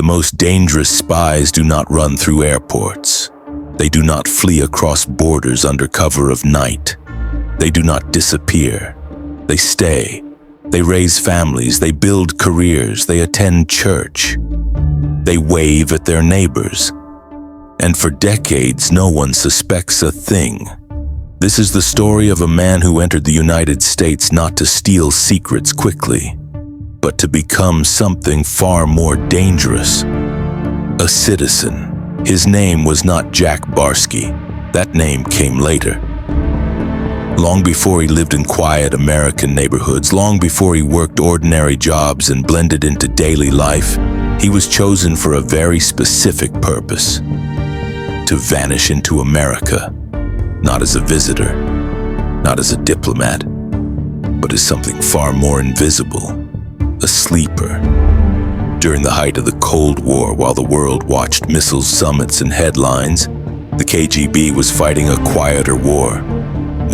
The most dangerous spies do not run through airports. They do not flee across borders under cover of night. They do not disappear. They stay. They raise families. They build careers. They attend church. They wave at their neighbors. And for decades, no one suspects a thing. This is the story of a man who entered the United States not to steal secrets quickly, but to become something far more dangerous. A citizen. His name was not Jack Barsky. That name came later. Long before he lived in quiet American neighborhoods, long before he worked ordinary jobs and blended into daily life, he was chosen for a very specific purpose: to vanish into America, not as a visitor, not as a diplomat, but as something far more invisible, a sleeper. During the height of the Cold War, while the world watched missile summits and headlines, the KGB was fighting a quieter war,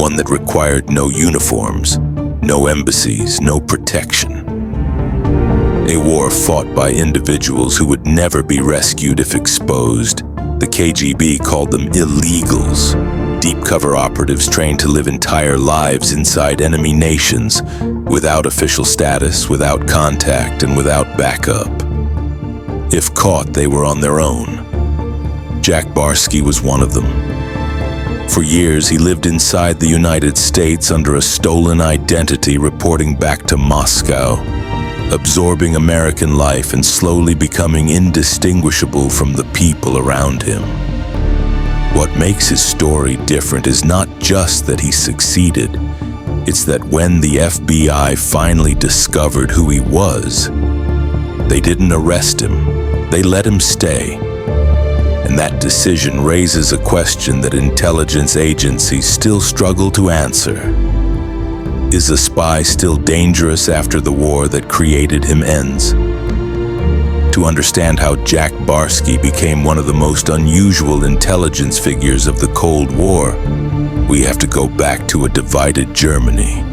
one that required no uniforms, no embassies, no protection. A war fought by individuals who would never be rescued if exposed. The KGB called them illegals, deep cover operatives trained to live entire lives inside enemy nations, without official status, without contact, and without backup. If caught, they were on their own. Jack Barsky was one of them. For years, he lived inside the United States under a stolen identity, reporting back to Moscow, absorbing American life and slowly becoming indistinguishable from the people around him. What makes his story different is not just that he succeeded, it's that when the FBI finally discovered who he was, they didn't arrest him, they let him stay. And that decision raises a question that intelligence agencies still struggle to answer. Is a spy still dangerous after the war that created him ends? To understand how Jack Barsky became one of the most unusual intelligence figures of the Cold War, we have to go back to a divided Germany.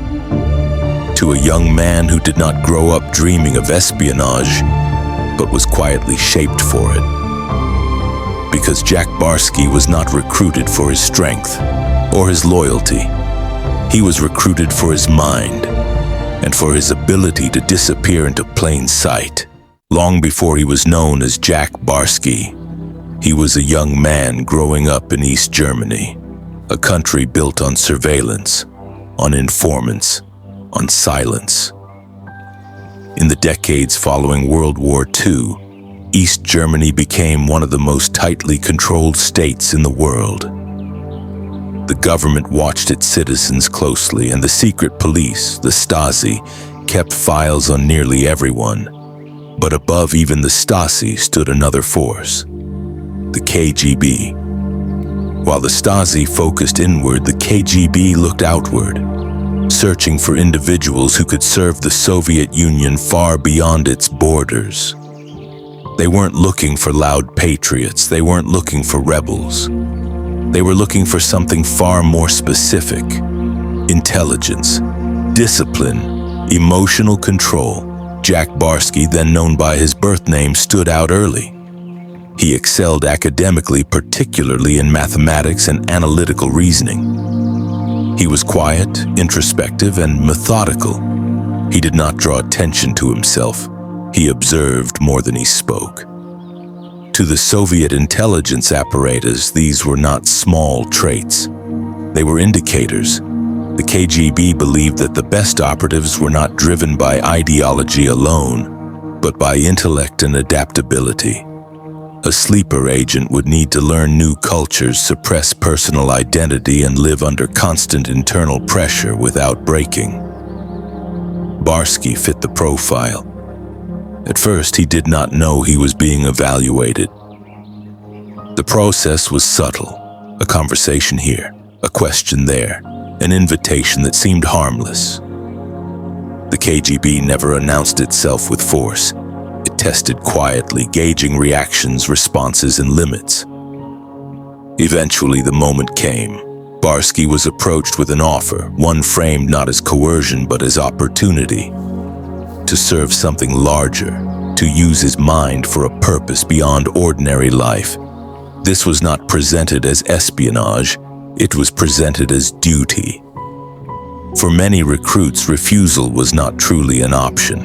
To a young man who did not grow up dreaming of espionage, but was quietly shaped for it. Because Jack Barsky was not recruited for his strength or his loyalty. He was recruited for his mind and for his ability to disappear into plain sight. Long before he was known as Jack Barsky, he was a young man growing up in East Germany, a country built on surveillance, on informants, on silence. In the decades following World War II, East Germany became one of the most tightly controlled states in the world. The government watched its citizens closely, and the secret police, the Stasi, kept files on nearly everyone. But above even the Stasi stood another force, the KGB. While the Stasi focused inward, the KGB looked outward, searching for individuals who could serve the Soviet Union far beyond its borders. They weren't looking for loud patriots. They weren't looking for rebels. They were looking for something far more specific: intelligence, discipline, emotional control. Jack Barsky, then known by his birth name, stood out early. He excelled academically, particularly in mathematics and analytical reasoning. He was quiet, introspective, and methodical. He did not draw attention to himself. He observed more than he spoke. To the Soviet intelligence apparatus, these were not small traits. They were indicators. The KGB believed that the best operatives were not driven by ideology alone, but by intellect and adaptability. A sleeper agent would need to learn new cultures, suppress personal identity, and live under constant internal pressure without breaking. Barsky fit the profile. At first, he did not know he was being evaluated. The process was subtle: a conversation here, a question there, an invitation that seemed harmless. The KGB never announced itself with force. It tested quietly, gauging reactions, responses, and limits. Eventually, the moment came. Barsky was approached with an offer, one framed not as coercion but as opportunity, to serve something larger, to use his mind for a purpose beyond ordinary life. This was not presented as espionage, it was presented as duty. For many recruits, refusal was not truly an option.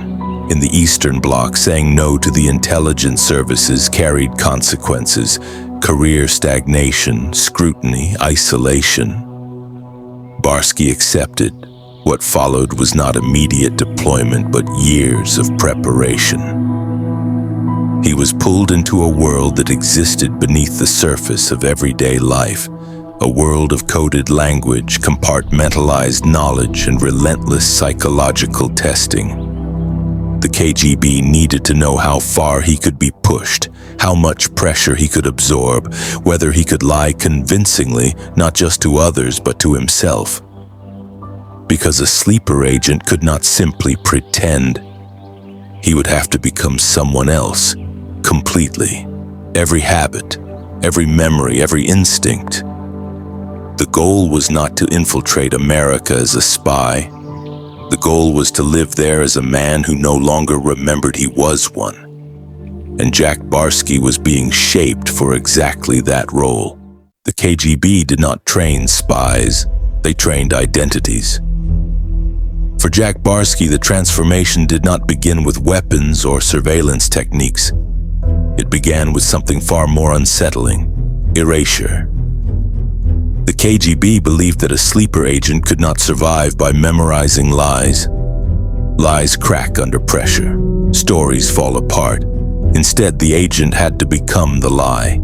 In the Eastern Bloc, saying no to the intelligence services carried consequences: career stagnation, scrutiny, isolation. Barsky accepted. What followed was not immediate deployment, but years of preparation. He was pulled into a world that existed beneath the surface of everyday life, a world of coded language, compartmentalized knowledge, and relentless psychological testing. The KGB needed to know how far he could be pushed, how much pressure he could absorb, whether he could lie convincingly, not just to others, but to himself. Because a sleeper agent could not simply pretend. He would have to become someone else, completely. Every habit, every memory, every instinct. The goal was not to infiltrate America as a spy. The goal was to live there as a man who no longer remembered he was one. And Jack Barsky was being shaped for exactly that role. The KGB did not train spies, they trained identities. For Jack Barsky, the transformation did not begin with weapons or surveillance techniques. It began with something far more unsettling: erasure. The KGB believed that a sleeper agent could not survive by memorizing lies. Lies crack under pressure. Stories fall apart. Instead, the agent had to become the lie.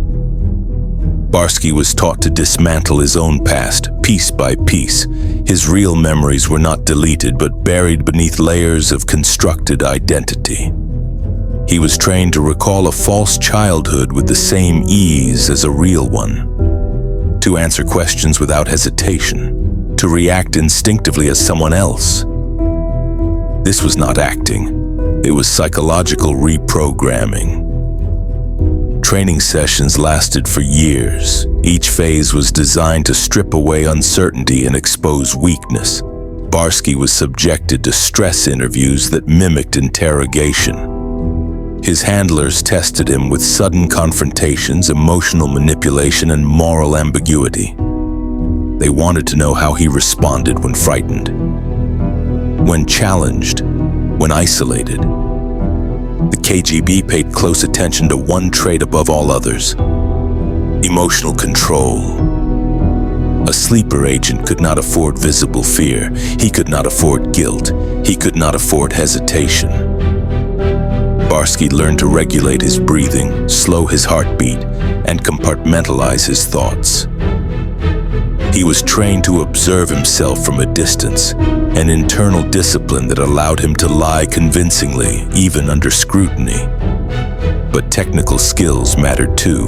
Barsky was taught to dismantle his own past, piece by piece. His real memories were not deleted, but buried beneath layers of constructed identity. He was trained to recall a false childhood with the same ease as a real one. To answer questions without hesitation, to react instinctively as someone else. This was not acting, it was psychological reprogramming. Training sessions lasted for years. Each phase was designed to strip away uncertainty and expose weakness. Barsky was subjected to stress interviews that mimicked interrogation. His handlers tested him with sudden confrontations, emotional manipulation, and moral ambiguity. They wanted to know how he responded when frightened, when challenged, when isolated. The KGB paid close attention to one trait above all others: emotional control. A sleeper agent could not afford visible fear. He could not afford guilt. He could not afford hesitation. Barsky learned to regulate his breathing, slow his heartbeat, and compartmentalize his thoughts. He was trained to observe himself from a distance, an internal discipline that allowed him to lie convincingly, even under scrutiny. But technical skills mattered too.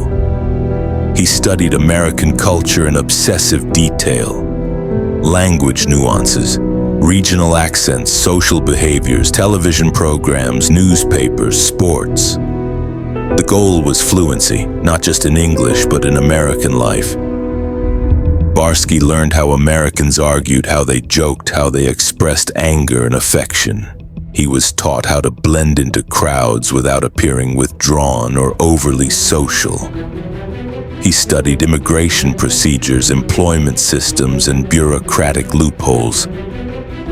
He studied American culture in obsessive detail. Language nuances, regional accents, social behaviors, television programs, newspapers, sports. The goal was fluency, not just in English, but in American life. Barsky learned how Americans argued, how they joked, how they expressed anger and affection. He was taught how to blend into crowds without appearing withdrawn or overly social. He studied immigration procedures, employment systems, and bureaucratic loopholes.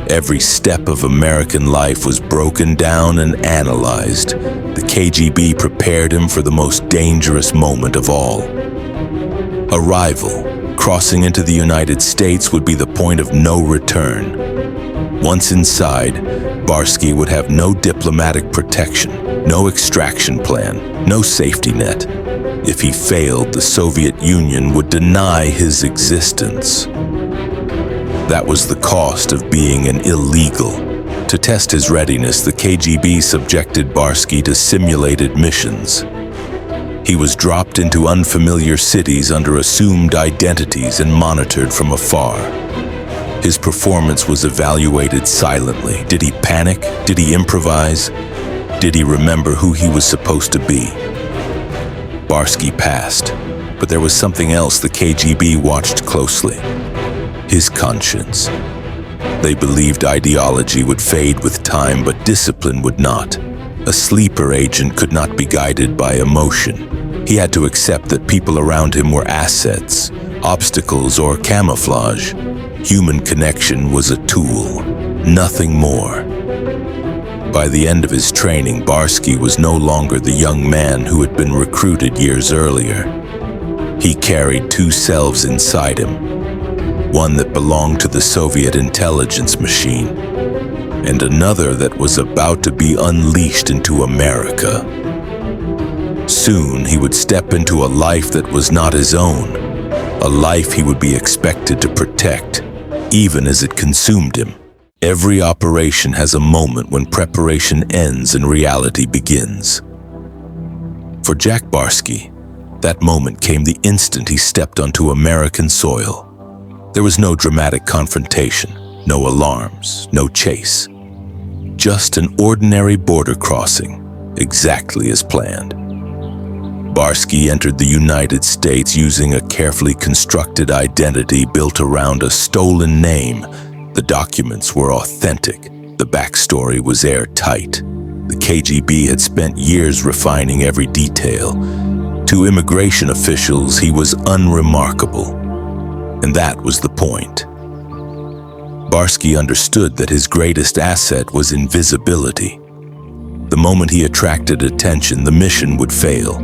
Every step of American life was broken down and analyzed. The KGB prepared him for the most dangerous moment of all. Arrival. Crossing into the United States would be the point of no return. Once inside, Barsky would have no diplomatic protection, no extraction plan, no safety net. If he failed, the Soviet Union would deny his existence. That was the cost of being an illegal. To test his readiness, the KGB subjected Barsky to simulated missions. He was dropped into unfamiliar cities under assumed identities and monitored from afar. His performance was evaluated silently. Did he panic? Did he improvise? Did he remember who he was supposed to be? Barsky passed, but there was something else the KGB watched closely: his conscience. They believed ideology would fade with time, but discipline would not. A sleeper agent could not be guided by emotion. He had to accept that people around him were assets, obstacles, or camouflage. Human connection was a tool, nothing more. By the end of his training, Barsky was no longer the young man who had been recruited years earlier. He carried two selves inside him, one that belonged to the Soviet intelligence machine, and another that was about to be unleashed into America. Soon he would step into a life that was not his own, a life he would be expected to protect, even as it consumed him. Every operation has a moment when preparation ends and reality begins. For Jack Barsky, that moment came the instant he stepped onto American soil. There was no dramatic confrontation, no alarms, no chase. Just an ordinary border crossing, exactly as planned. Barsky entered the United States using a carefully constructed identity built around a stolen name. The documents were authentic. The backstory was airtight. The KGB had spent years refining every detail. To immigration officials, he was unremarkable. And that was the point. Barsky understood that his greatest asset was invisibility. The moment he attracted attention, the mission would fail.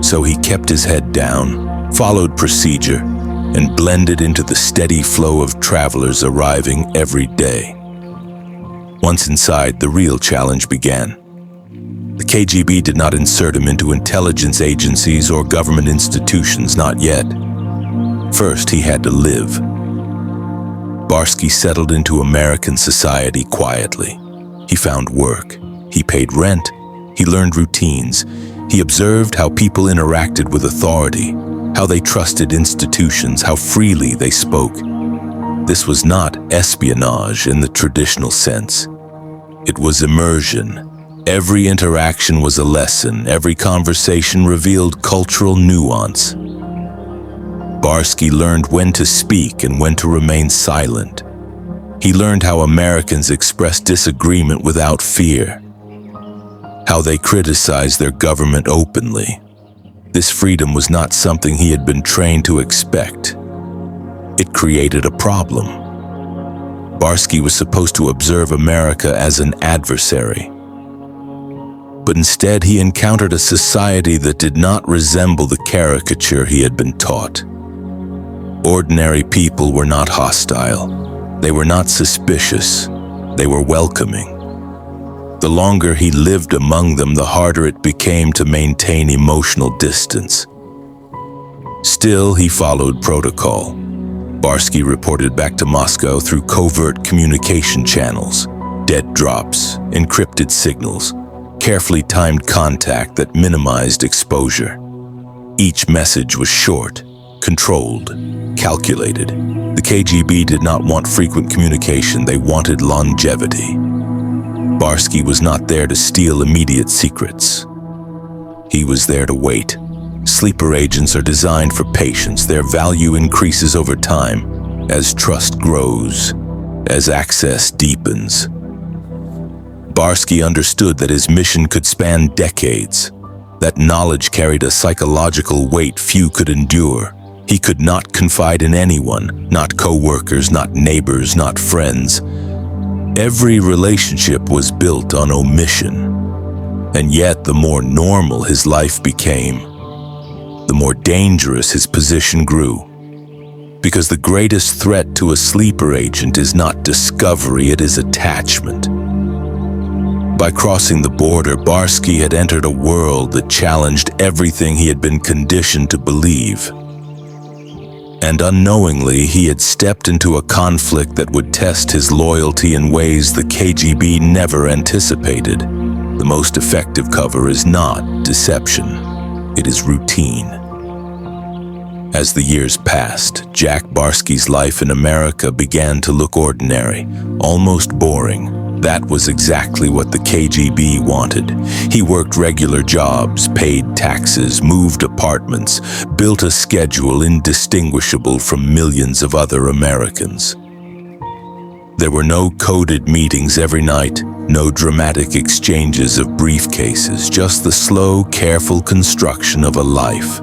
So he kept his head down, followed procedure, and blended into the steady flow of travelers arriving every day. Once inside, the real challenge began. The KGB did not insert him into intelligence agencies or government institutions, not yet. First, he had to live. Barsky settled into American society quietly. He found work. He paid rent. He learned routines. He observed how people interacted with authority, how they trusted institutions, how freely they spoke. This was not espionage in the traditional sense. It was immersion. Every interaction was a lesson. Every conversation revealed cultural nuance. Barsky learned when to speak and when to remain silent. He learned how Americans express disagreement without fear, how they criticize their government openly. This freedom was not something he had been trained to expect. It created a problem. Barsky was supposed to observe America as an adversary. But instead, he encountered a society that did not resemble the caricature he had been taught. Ordinary people were not hostile. They were not suspicious. They were welcoming. The longer he lived among them, the harder it became to maintain emotional distance. Still, he followed protocol. Barsky reported back to Moscow through covert communication channels, dead drops, encrypted signals, carefully timed contact that minimized exposure. Each message was short, controlled, calculated. The KGB did not want frequent communication, they wanted longevity. Barsky was not there to steal immediate secrets. He was there to wait. Sleeper agents are designed for patience. Their value increases over time as trust grows, as access deepens. Barsky understood that his mission could span decades. That knowledge carried a psychological weight few could endure. He could not confide in anyone, not co-workers, not neighbors, not friends. Every relationship was built on omission. And yet, the more normal his life became, the more dangerous his position grew. Because the greatest threat to a sleeper agent is not discovery, it is attachment. By crossing the border, Barsky had entered a world that challenged everything he had been conditioned to believe. And unknowingly, he had stepped into a conflict that would test his loyalty in ways the KGB never anticipated. The most effective cover is not deception, it is routine. As the years passed, Jack Barsky's life in America began to look ordinary, almost boring. That was exactly what the KGB wanted. He worked regular jobs, paid taxes, moved apartments, built a schedule indistinguishable from millions of other Americans. There were no coded meetings every night, no dramatic exchanges of briefcases, just the slow, careful construction of a life.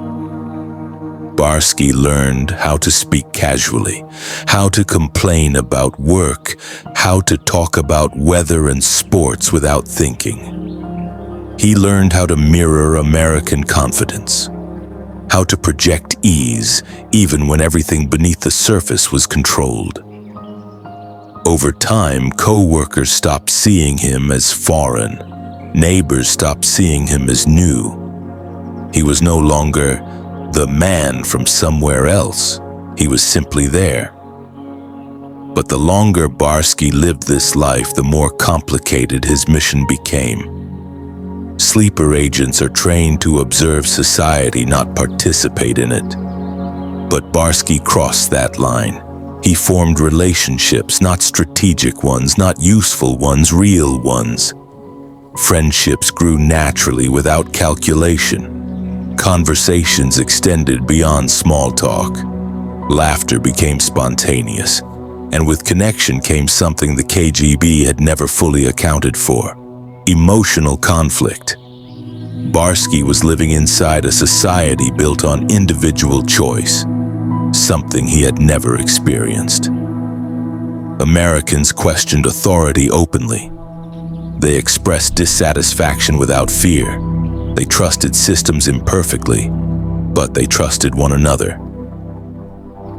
Barsky learned how to speak casually, how to complain about work, how to talk about weather and sports without thinking. He learned how to mirror American confidence, how to project ease even when everything beneath the surface was controlled. Over time, co-workers stopped seeing him as foreign. Neighbors stopped seeing him as new. He was no longer the man from somewhere else. He was simply there. But the longer Barsky lived this life, the more complicated his mission became. Sleeper agents are trained to observe society, not participate in it. But Barsky crossed that line. He formed relationships, not strategic ones, not useful ones, real ones. Friendships grew naturally without calculation. Conversations extended beyond small talk. Laughter became spontaneous, and with connection came something the KGB had never fully accounted for: emotional conflict. Barsky was living inside a society built on individual choice, something he had never experienced. Americans questioned authority openly. They expressed dissatisfaction without fear. They trusted systems imperfectly, but they trusted one another.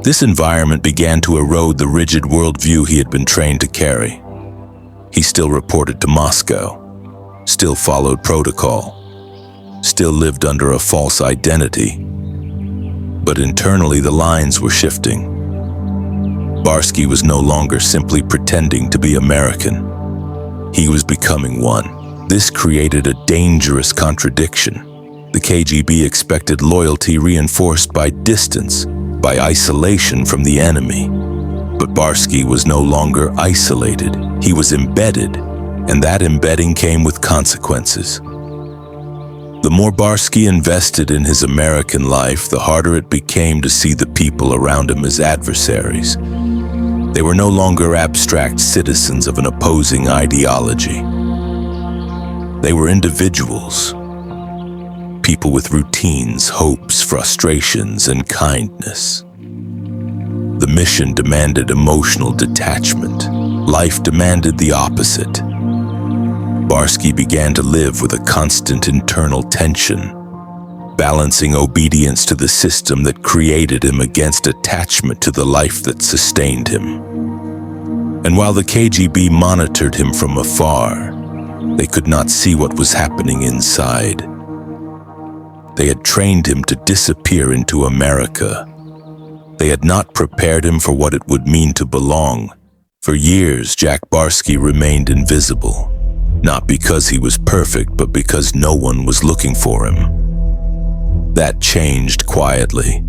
This environment began to erode the rigid worldview he had been trained to carry. He still reported to Moscow, still followed protocol, still lived under a false identity. But internally, the lines were shifting. Barsky was no longer simply pretending to be American. He was becoming one. This created a dangerous contradiction. The KGB expected loyalty reinforced by distance, by isolation from the enemy. But Barsky was no longer isolated. He was embedded, and that embedding came with consequences. The more Barsky invested in his American life, the harder it became to see the people around him as adversaries. They were no longer abstract citizens of an opposing ideology. They were individuals, people with routines, hopes, frustrations, and kindness. The mission demanded emotional detachment. Life demanded the opposite. Barsky began to live with a constant internal tension, balancing obedience to the system that created him against attachment to the life that sustained him. And while the KGB monitored him from afar, they could not see what was happening inside. They had trained him to disappear into America. They had not prepared him for what it would mean to belong. For years, Jack Barsky remained invisible. Not because he was perfect, but because no one was looking for him. That changed quietly.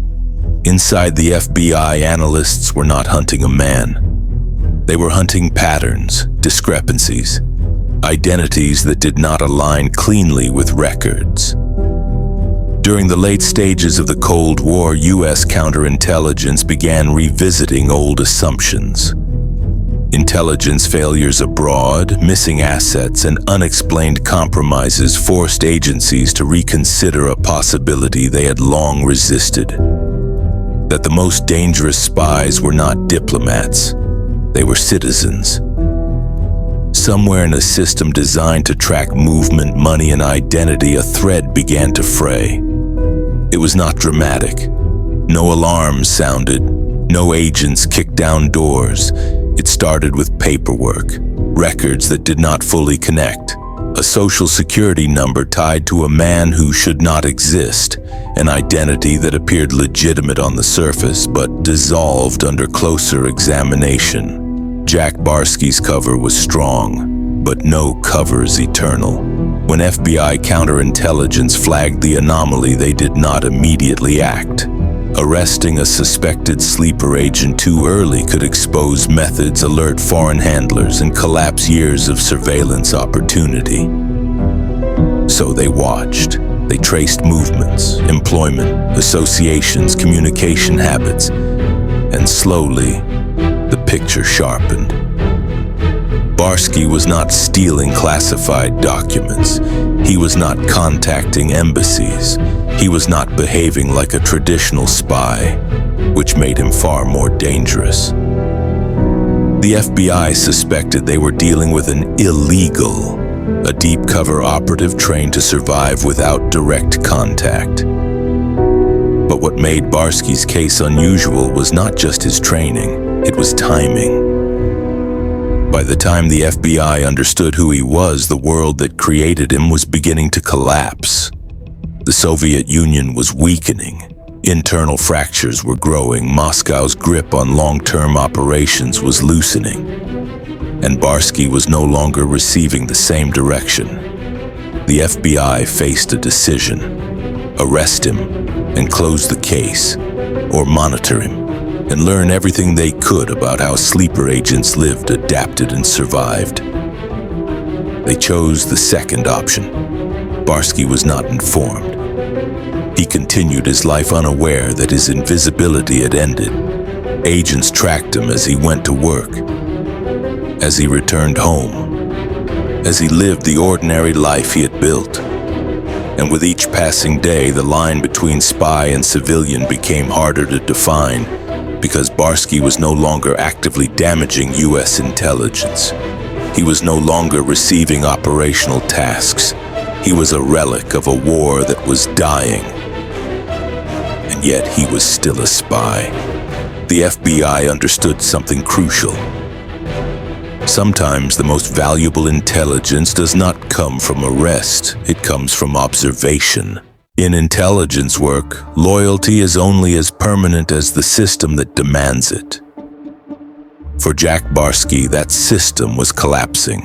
Inside the FBI, analysts were not hunting a man. They were hunting patterns, discrepancies, identities that did not align cleanly with records. During the late stages of the Cold War, U.S. counterintelligence began revisiting old assumptions. Intelligence failures abroad, missing assets, and unexplained compromises forced agencies to reconsider a possibility they had long resisted: that the most dangerous spies were not diplomats, they were citizens. Somewhere in a system designed to track movement, money, and identity, a thread began to fray. It was not dramatic. No alarms sounded. No agents kicked down doors. It started with paperwork, records that did not fully connect, a social security number tied to a man who should not exist, an identity that appeared legitimate on the surface but dissolved under closer examination. Jack Barsky's cover was strong, but no cover is eternal. When FBI counterintelligence flagged the anomaly, they did not immediately act. Arresting a suspected sleeper agent too early could expose methods, alert foreign handlers, and collapse years of surveillance opportunity. So they watched. They traced movements, employment, associations, communication habits, and slowly, the picture sharpened. Barsky was not stealing classified documents. He was not contacting embassies. He was not behaving like a traditional spy, which made him far more dangerous. The FBI suspected they were dealing with an illegal, a deep cover operative trained to survive without direct contact. But what made Barsky's case unusual was not just his training, it was timing. By the time the FBI understood who he was, the world that created him was beginning to collapse. The Soviet Union was weakening. Internal fractures were growing. Moscow's grip on long-term operations was loosening. And Barsky was no longer receiving the same direction. The FBI faced a decision: arrest him and close the case, or monitor him and learn everything they could about how sleeper agents lived, adapted, and survived. They chose the second option. Barsky was not informed. He continued his life unaware that his invisibility had ended. Agents tracked him as he went to work, as he returned home, as he lived the ordinary life he had built. And with each passing day, the line between spy and civilian became harder to define, because Barsky was no longer actively damaging U.S. intelligence. He was no longer receiving operational tasks. He was a relic of a war that was dying. And yet he was still a spy. The FBI understood something crucial. Sometimes the most valuable intelligence does not come from arrest, it comes from observation. In intelligence work, loyalty is only as permanent as the system that demands it. For Jack Barsky, that system was collapsing.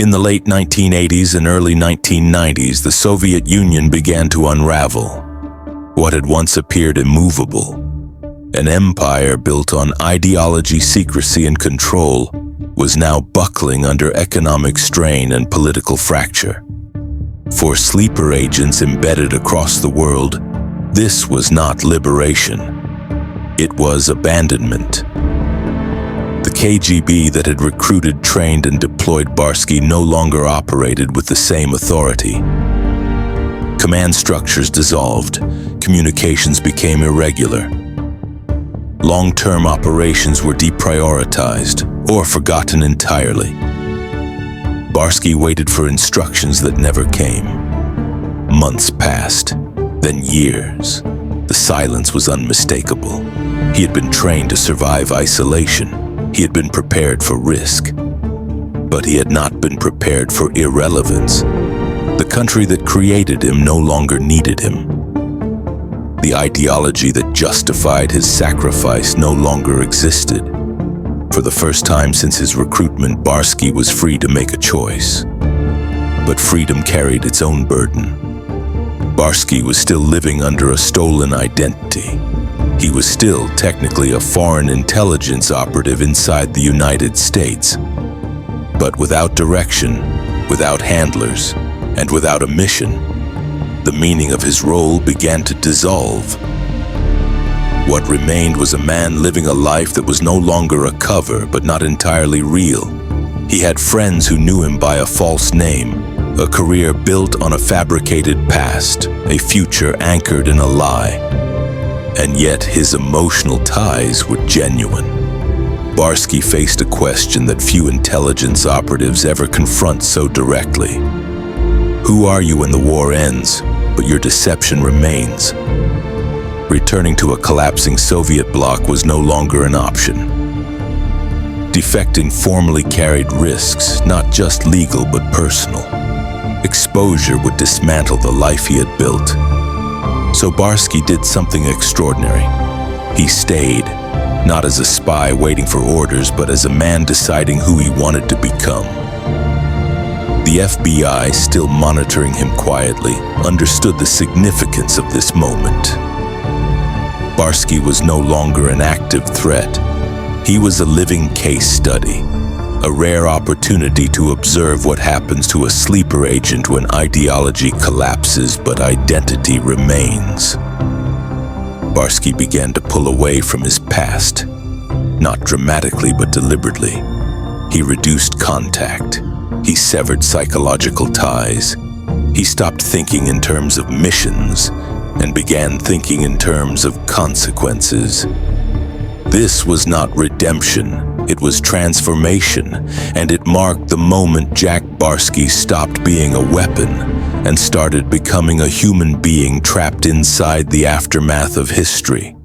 In the late 1980s and early 1990s, the Soviet Union began to unravel. What had once appeared immovable, an empire built on ideology, secrecy, and control, was now buckling under economic strain and political fracture. For sleeper agents embedded across the world, this was not liberation. It was abandonment. The KGB that had recruited, trained, and deployed Barsky no longer operated with the same authority. Command structures dissolved, communications became irregular. Long-term operations were deprioritized or forgotten entirely. Barsky waited for instructions that never came. Months passed, then years. The silence was unmistakable. He had been trained to survive isolation. He had been prepared for risk. But he had not been prepared for irrelevance. The country that created him no longer needed him. The ideology that justified his sacrifice no longer existed. For the first time since his recruitment, Barsky was free to make a choice. But freedom carried its own burden. Barsky was still living under a stolen identity. He was still technically a foreign intelligence operative inside the United States. But without direction, without handlers, and without a mission, the meaning of his role began to dissolve. What remained was a man living a life that was no longer a cover, but not entirely real. He had friends who knew him by a false name, a career built on a fabricated past, a future anchored in a lie. And yet his emotional ties were genuine. Barsky faced a question that few intelligence operatives ever confront so directly. Who are you when the war ends, but your deception remains? Returning to a collapsing Soviet bloc was no longer an option. Defecting formally carried risks, not just legal but personal. Exposure would dismantle the life he had built. So Barsky did something extraordinary. He stayed, not as a spy waiting for orders, but as a man deciding who he wanted to become. The FBI, still monitoring him quietly, understood the significance of this moment. Barsky was no longer an active threat. He was a living case study, a rare opportunity to observe what happens to a sleeper agent when ideology collapses but identity remains. Barsky began to pull away from his past, not dramatically but deliberately. He reduced contact. He severed psychological ties. He stopped thinking in terms of missions and began thinking in terms of consequences. This was not redemption, it was transformation, and it marked the moment Jack Barsky stopped being a weapon and started becoming a human being trapped inside the aftermath of history.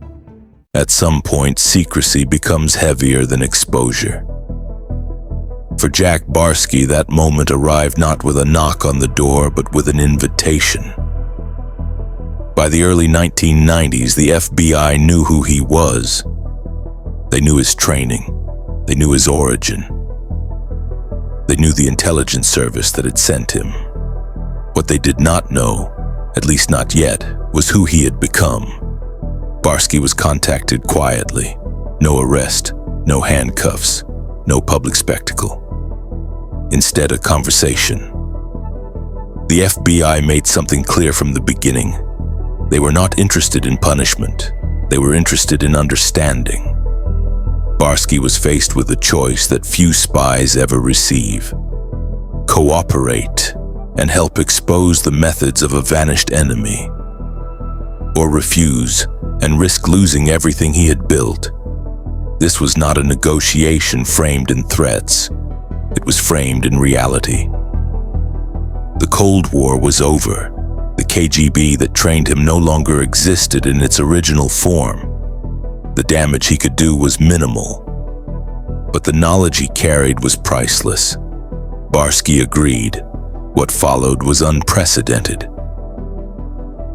At some point, secrecy becomes heavier than exposure. For Jack Barsky, that moment arrived not with a knock on the door, but with an invitation. By the early 1990s, the FBI knew who he was. They knew his training. They knew his origin. They knew the intelligence service that had sent him. What they did not know, at least not yet, was who he had become. Barsky was contacted quietly. No arrest, no handcuffs, no public spectacle. Instead, a conversation. The FBI made something clear from the beginning. They were not interested in punishment. They were interested in understanding. Barsky was faced with a choice that few spies ever receive. Cooperate and help expose the methods of a vanished enemy, or refuse and risk losing everything he had built. This was not a negotiation framed in threats. It was framed in reality. The Cold War was over. The KGB that trained him no longer existed in its original form. The damage he could do was minimal, but the knowledge he carried was priceless. Barsky agreed. What followed was unprecedented.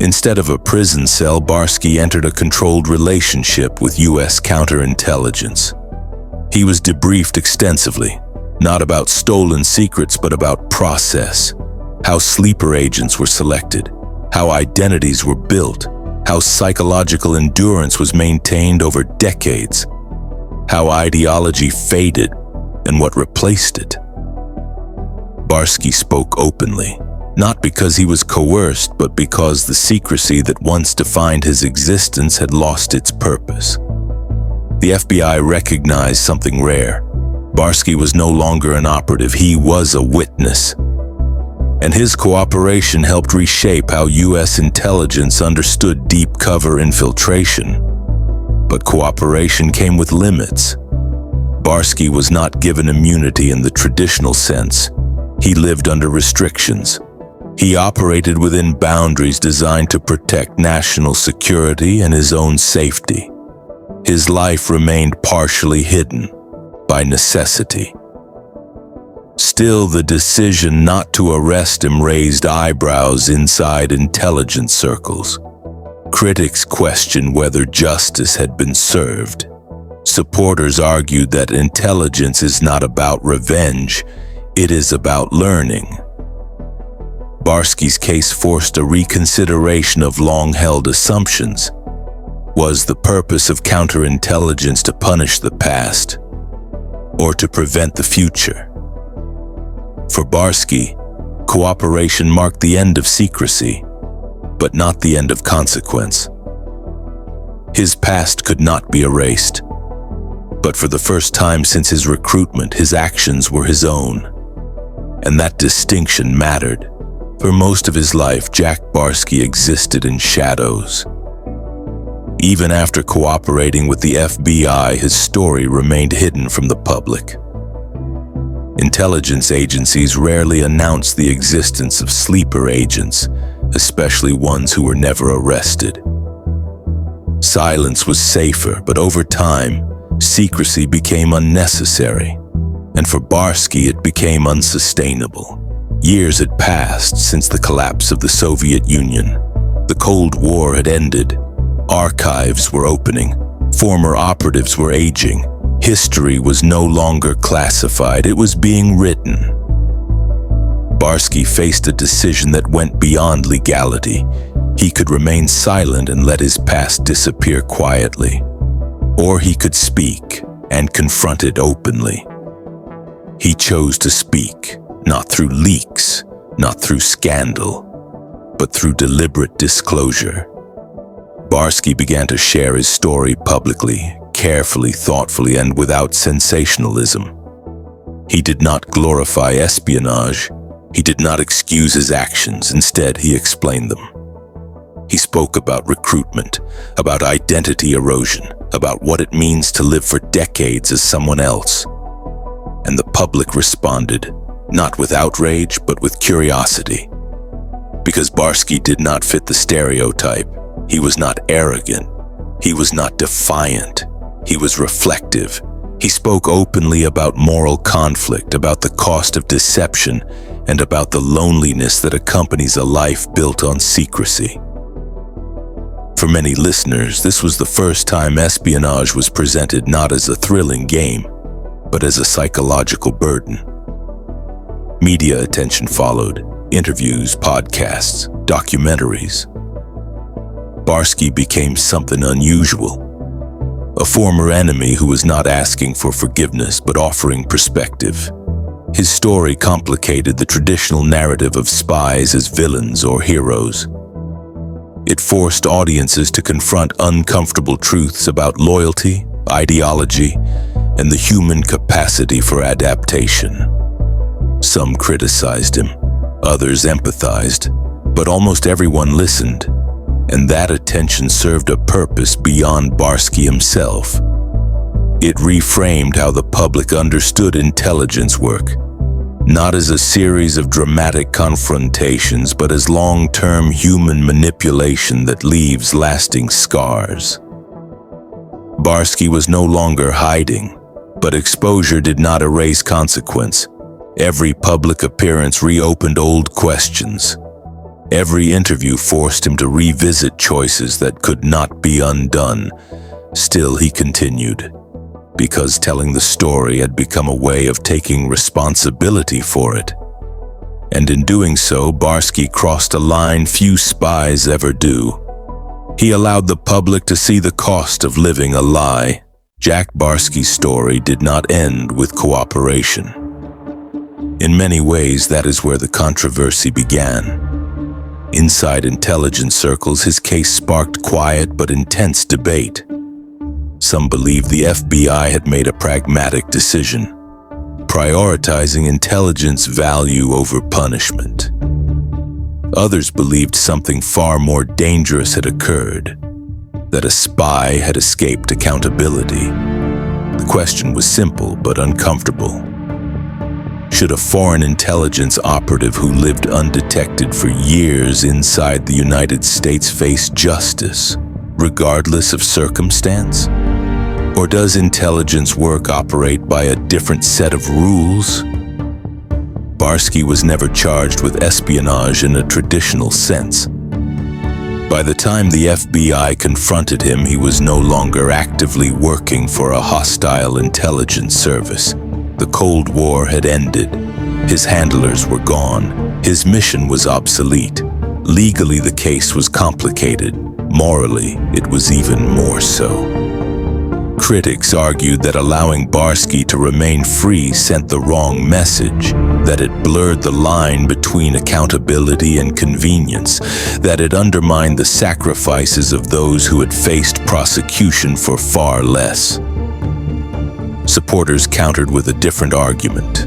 Instead of a prison cell, Barsky entered a controlled relationship with U.S. counterintelligence. He was debriefed extensively, not about stolen secrets, but about process, how sleeper agents were selected, how identities were built, how psychological endurance was maintained over decades, how ideology faded and what replaced it. Barsky spoke openly, not because he was coerced, but because the secrecy that once defined his existence had lost its purpose. The FBI recognized something rare. Barsky was no longer an operative, he was a witness. And his cooperation helped reshape how U.S. intelligence understood deep cover infiltration. But cooperation came with limits. Barsky was not given immunity in the traditional sense. He lived under restrictions. He operated within boundaries designed to protect national security and his own safety. His life remained partially hidden by necessity. Still, the decision not to arrest him raised eyebrows inside intelligence circles. Critics questioned whether justice had been served. Supporters argued that intelligence is not about revenge, it is about learning. Barsky's case forced a reconsideration of long-held assumptions. Was the purpose of counterintelligence to punish the past, or to prevent the future? For Barsky, cooperation marked the end of secrecy, but not the end of consequence. His past could not be erased, but for the first time since his recruitment, his actions were his own. And that distinction mattered. For most of his life, Jack Barsky existed in shadows. Even after cooperating with the FBI, his story remained hidden from the public. Intelligence agencies rarely announced the existence of sleeper agents, especially ones who were never arrested. Silence was safer, but over time, secrecy became unnecessary, and for Barsky it became unsustainable. Years had passed since the collapse of the Soviet Union. The Cold War had ended. Archives were opening. Former operatives were aging. History was no longer classified, it was being written. Barsky faced a decision that went beyond legality. He could remain silent and let his past disappear quietly, or he could speak and confront it openly. He chose to speak, not through leaks, not through scandal, but through deliberate disclosure. Barsky began to share his story publicly, carefully, thoughtfully, and without sensationalism. He did not glorify espionage. He did not excuse his actions. Instead, he explained them. He spoke about recruitment, about identity erosion, about what it means to live for decades as someone else. And the public responded, not with outrage, but with curiosity. Because Barsky did not fit the stereotype, he was not arrogant, he was not defiant, he was reflective. He spoke openly about moral conflict, about the cost of deception, and about the loneliness that accompanies a life built on secrecy. For many listeners, this was the first time espionage was presented not as a thrilling game, but as a psychological burden. Media attention followed, interviews, podcasts, documentaries. Barsky became something unusual, a former enemy who was not asking for forgiveness but offering perspective. His story complicated the traditional narrative of spies as villains or heroes. It forced audiences to confront uncomfortable truths about loyalty, ideology, and the human capacity for adaptation. Some criticized him, others empathized, but almost everyone listened, and that attention served a purpose beyond Barsky himself. It reframed how the public understood intelligence work, not as a series of dramatic confrontations, but as long-term human manipulation that leaves lasting scars. Barsky was no longer hiding, but exposure did not erase consequence. Every public appearance reopened old questions. Every interview forced him to revisit choices that could not be undone. Still, he continued, because telling the story had become a way of taking responsibility for it. And in doing so, Barsky crossed a line few spies ever do. He allowed the public to see the cost of living a lie. Jack Barsky's story did not end with cooperation. In many ways, that is where the controversy began. Inside intelligence circles, his case sparked quiet but intense debate. Some believed the FBI had made a pragmatic decision, prioritizing intelligence value over punishment. Others believed something far more dangerous had occurred, that a spy had escaped accountability. The question was simple but uncomfortable. Should a foreign intelligence operative who lived undetected for years inside the United States face justice, regardless of circumstance? Or does intelligence work operate by a different set of rules? Barsky was never charged with espionage in a traditional sense. By the time the FBI confronted him, he was no longer actively working for a hostile intelligence service. The Cold War had ended. His handlers were gone. His mission was obsolete. Legally, the case was complicated. Morally, it was even more so. Critics argued that allowing Barsky to remain free sent the wrong message, that it blurred the line between accountability and convenience, that it undermined the sacrifices of those who had faced prosecution for far less. Supporters countered with a different argument.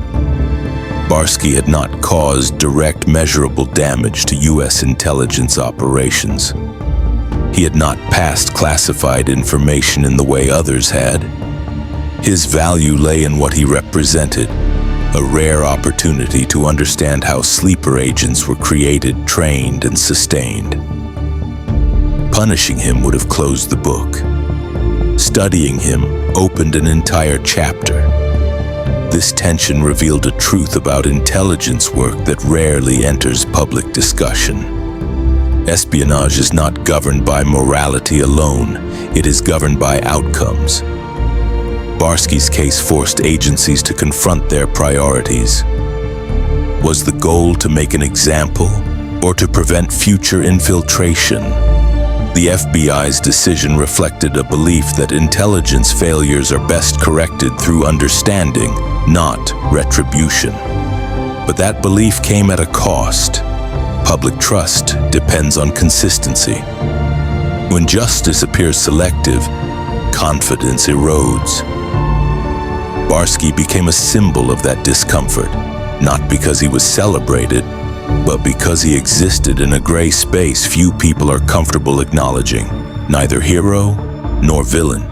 Barsky had not caused direct measurable damage to U.S. intelligence operations. He had not passed classified information in the way others had. His value lay in what he represented, a rare opportunity to understand how sleeper agents were created, trained, and sustained. Punishing him would have closed the book. Studying him opened an entire chapter. This tension revealed a truth about intelligence work that rarely enters public discussion. Espionage is not governed by morality alone, it is governed by outcomes. Barsky's case forced agencies to confront their priorities. Was the goal to make an example or to prevent future infiltration? The FBI's decision reflected a belief that intelligence failures are best corrected through understanding, not retribution. But that belief came at a cost. Public trust depends on consistency. When justice appears selective, confidence erodes. Barsky became a symbol of that discomfort, not because he was celebrated, but because he existed in a gray space few people are comfortable acknowledging, neither hero nor villain.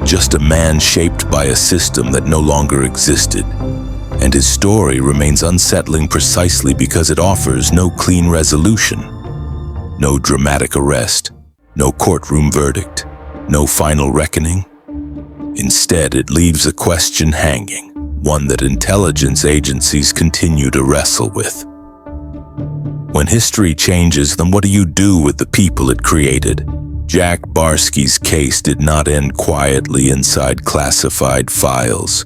Just a man shaped by a system that no longer existed. And his story remains unsettling precisely because it offers no clean resolution, no dramatic arrest, no courtroom verdict, no final reckoning. Instead, it leaves a question hanging, one that intelligence agencies continue to wrestle with. When history changes, then what do you do with the people it created? Jack Barsky's case did not end quietly inside classified files.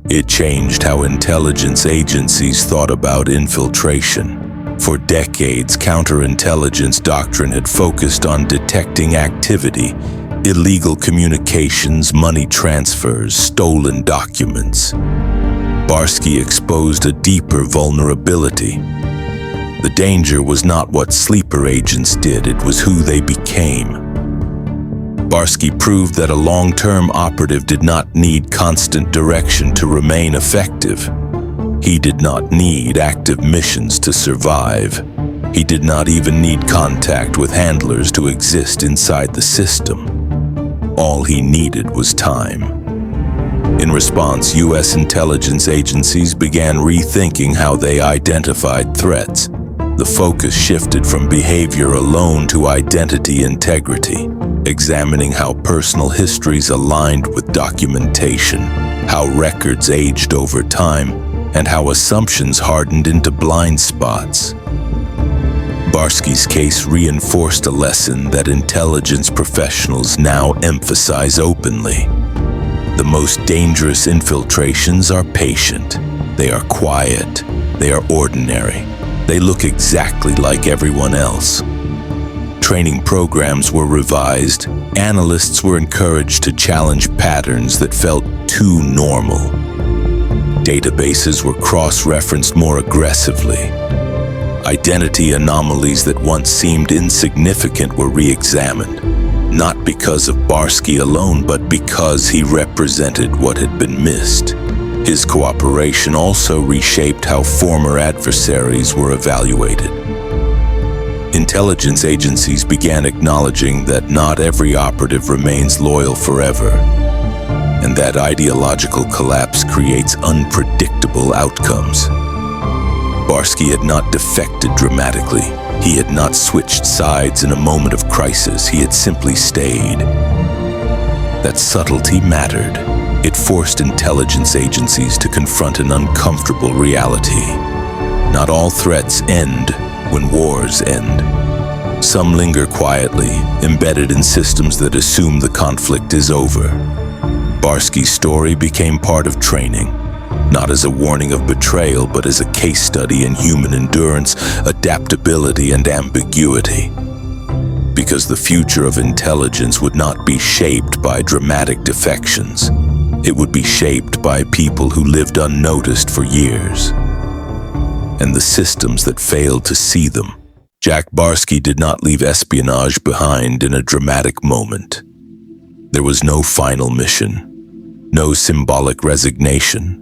It changed how intelligence agencies thought about infiltration. For decades, counterintelligence doctrine had focused on detecting activity, illegal communications, money transfers, stolen documents. Barsky exposed a deeper vulnerability. The danger was not what sleeper agents did, it was who they became. Barsky proved that a long-term operative did not need constant direction to remain effective. He did not need active missions to survive. He did not even need contact with handlers to exist inside the system. All he needed was time. In response, U.S. intelligence agencies began rethinking how they identified threats. The focus shifted from behavior alone to identity integrity, examining how personal histories aligned with documentation, how records aged over time, and how assumptions hardened into blind spots. Barsky's case reinforced a lesson that intelligence professionals now emphasize openly. The most dangerous infiltrations are patient. They are quiet. They are ordinary. They look exactly like everyone else. Training programs were revised. Analysts were encouraged to challenge patterns that felt too normal. Databases were cross-referenced more aggressively. Identity anomalies that once seemed insignificant were re-examined, not because of Barsky alone, but because he represented what had been missed. His cooperation also reshaped how former adversaries were evaluated. Intelligence agencies began acknowledging that not every operative remains loyal forever, and that ideological collapse creates unpredictable outcomes. Barsky had not defected dramatically. He had not switched sides in a moment of crisis. He had simply stayed. That subtlety mattered. It forced intelligence agencies to confront an uncomfortable reality. Not all threats end when wars end. Some linger quietly, embedded in systems that assume the conflict is over. Barsky's story became part of training, not as a warning of betrayal, but as a case study in human endurance, adaptability, and ambiguity. Because the future of intelligence would not be shaped by dramatic defections. It would be shaped by people who lived unnoticed for years, and the systems that failed to see them. Jack Barsky did not leave espionage behind in a dramatic moment. There was no final mission, no symbolic resignation,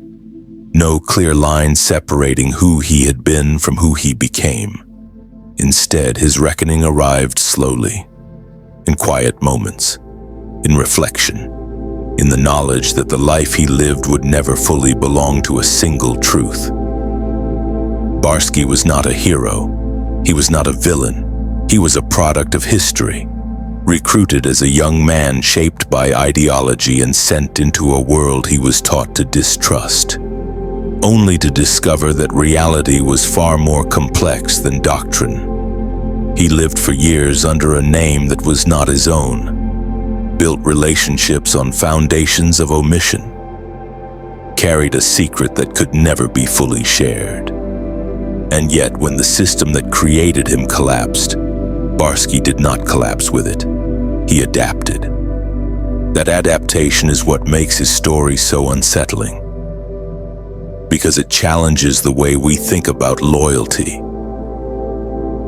no clear line separating who he had been from who he became. Instead, his reckoning arrived slowly, in quiet moments, in reflection, in the knowledge that the life he lived would never fully belong to a single truth. Barsky was not a hero. He was not a villain. He was a product of history, recruited as a young man shaped by ideology and sent into a world he was taught to distrust, only to discover that reality was far more complex than doctrine. He lived for years under a name that was not his own, built relationships on foundations of omission, carried a secret that could never be fully shared. And yet, when the system that created him collapsed, Barsky did not collapse with it. He adapted. That adaptation is what makes his story so unsettling, because it challenges the way we think about loyalty.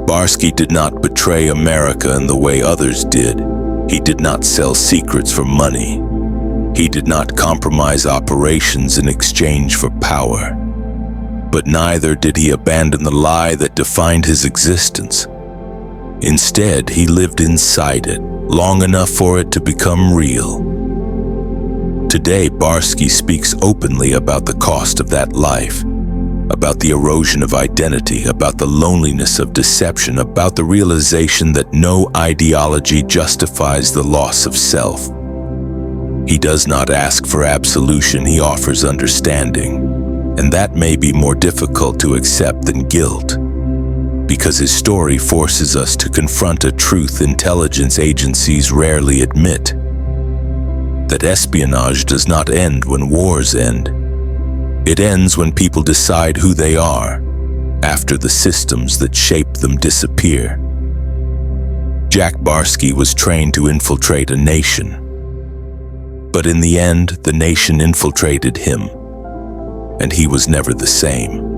Barsky did not betray America in the way others did. He did not sell secrets for money. He did not compromise operations in exchange for power, but neither did he abandon the lie that defined his existence. Instead, he lived inside it, long enough for it to become real. Today, Barsky speaks openly about the cost of that life, about the erosion of identity, about the loneliness of deception, about the realization that no ideology justifies the loss of self. He does not ask for absolution, he offers understanding, and that may be more difficult to accept than guilt, because his story forces us to confront a truth intelligence agencies rarely admit: that espionage does not end when wars end. It ends when people decide who they are, after the systems that shape them disappear. Jack Barsky was trained to infiltrate a nation, but in the end, the nation infiltrated him, and he was never the same.